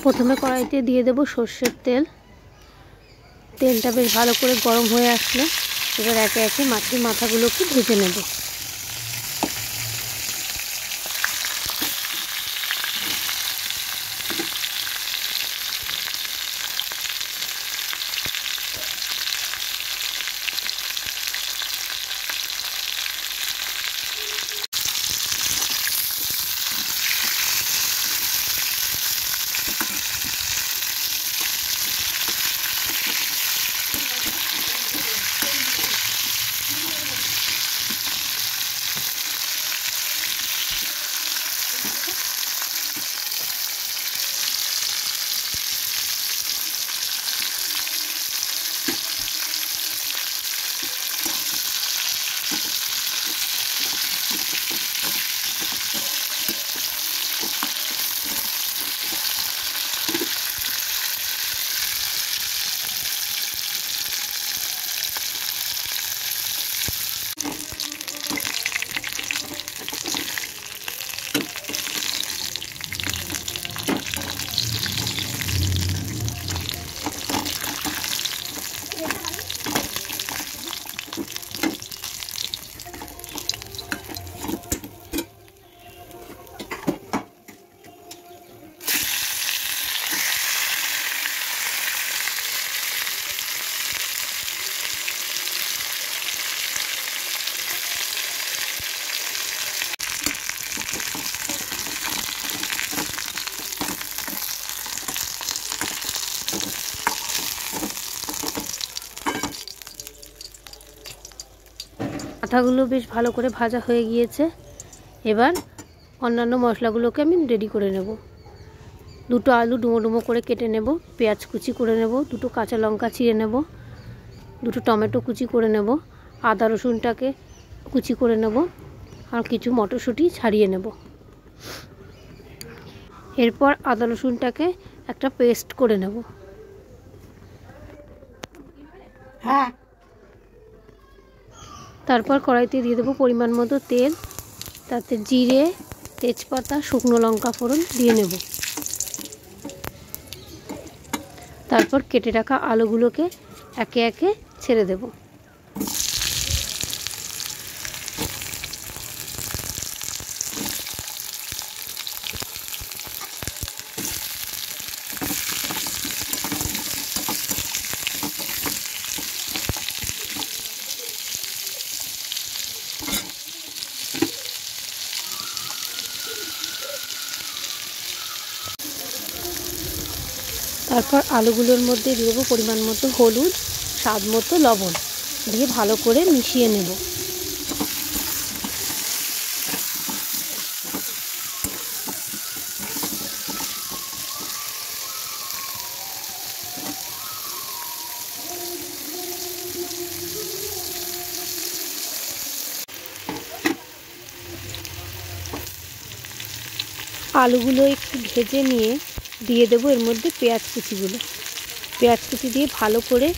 প্রথমে কড়াইতে দিয়ে দেব সর্ষের তেল। তেলটা বেশ ভালো করে গরম হয়ে আসলে এবার একে একে মাছের মাথাগুলোকে ভেজে নেব। মাথাগুলো বেশ ভালো করে ভাজা হয়ে গিয়েছে। এবার অন্যান্য মশলাগুলোকে আমি রেডি করে নেব। দুটো আলু ডুমো ডুমো করে কেটে নেব, পেঁয়াজ কুচি করে নেব, দুটো কাঁচা লঙ্কা চিড়ে নেব, দুটো টমেটো কুচি করে নেব, আদা রসুনটাকে কুচি করে নেব, আর কিছু মটরশুঁটি ছাড়িয়ে নেব। এরপর আদা রসুনটাকে একটা পেস্ট করে নেব। তারপর কড়াইতে দিয়ে দেবো পরিমাণ মতো তেল, তাতে জিরে, তেজপাতা, শুকনো লঙ্কা ফোড়ন দিয়ে নেব। তারপর কেটে রাখা আলুগুলোকে একে একে ছেড়ে দেব। তারপর আলুগুলোর মধ্যে দিয়ে দেবো পরিমাণ মতো হলুদ, স্বাদ মতো লবণ দিয়ে ভালো করে মিশিয়ে নেব। আলুগুলো একটু ভেজে নিয়ে দিয়ে দেবো এর মধ্যে পেঁয়াজ কুচিগুলো। পেঁয়াজ কুচি দিয়ে ভালো করে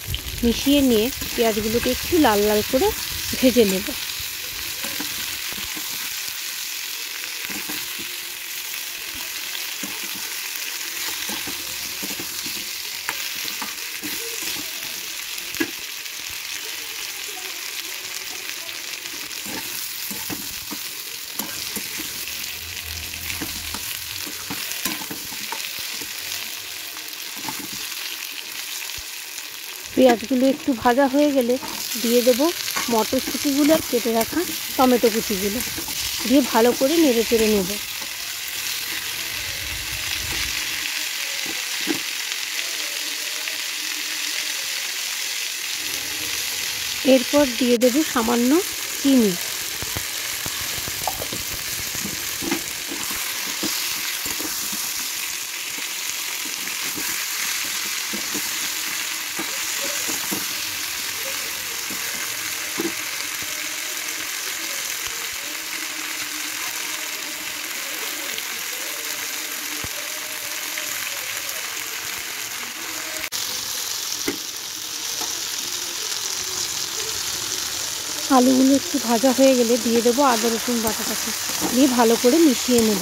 মিশিয়ে নিয়ে পেঁয়াজগুলোকে একটু লাল লাল করে ভেজে নেব। পেঁয়াজগুলো একটু ভাজা হয়ে গেলে দিয়ে দেব মটরশুঁটিগুলো আর কেটে রাখা টমেটো কুচিগুলো দিয়ে ভালো করে নেড়ে চেড়ে নেব। এরপর দিয়ে দেব সামান্য চিনি। আলুগুলো একটু ভাজা হয়ে গেলে দিয়ে দেবো আদা রসুন বাটাটাকে দিয়ে ভালো করে মিশিয়ে নেব।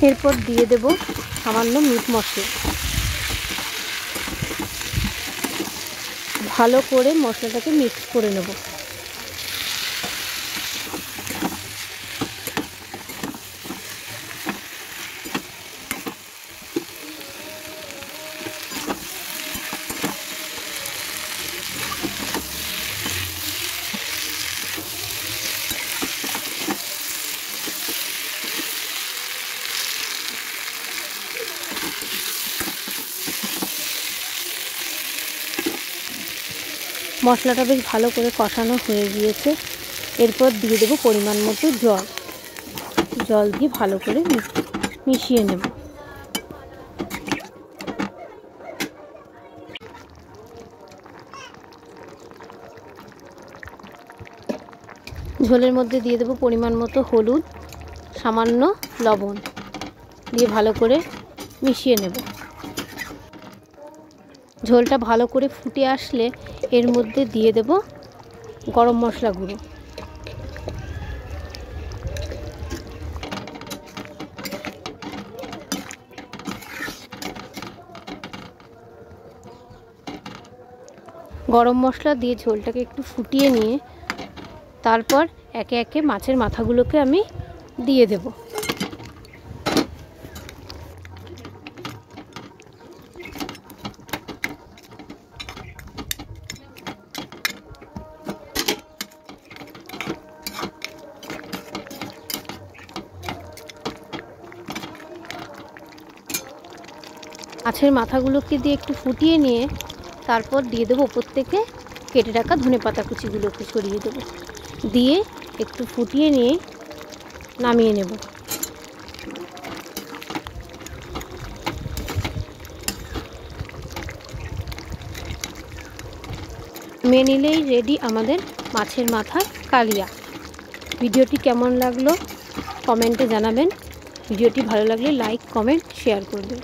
এরপর দিয়ে দেব সামান্য মিট মশলা। ভালো করে মশলাটাকে মিক্স করে নেব। মশলাটা বেশ ভালো করে কষানো হয়ে গিয়েছে। এরপর দিয়ে দেব পরিমাণ মতো জল। জল দিয়ে ভালো করে মিশিয়ে নেব। ঝোলের মধ্যে দিয়ে দেব পরিমাণ মতো হলুদ, সামান্য লবণ দিয়ে ভালো করে মিশিয়ে নেব। ঝোলটা ভালো করে ফুটে আসলে এর মধ্যে দিয়ে দেব গরম মশলা গুঁড়ো। গরম মশলা দিয়ে ঝোলটাকে একটু ফুটিয়ে নিয়ে তারপর একে একে মাছের মাথাগুলোকে আমি দিয়ে দেব। মাছের মাথাগুলোকে দিয়ে একটু ফুটিয়ে নিয়ে তারপর দিয়ে দেবো ওপর থেকে কেটে রাখা ধনেপাতা কুচিগুলোকে ছড়িয়ে দেবো। দিয়ে একটু ফুটিয়ে নিয়ে নামিয়ে নেব। মেনে নিলেই রেডি আমাদের মাছের মাথার কালিয়া। ভিডিওটি কেমন লাগলো কমেন্টে জানাবেন। ভিডিওটি ভালো লাগলে লাইক, কমেন্ট, শেয়ার করবেন।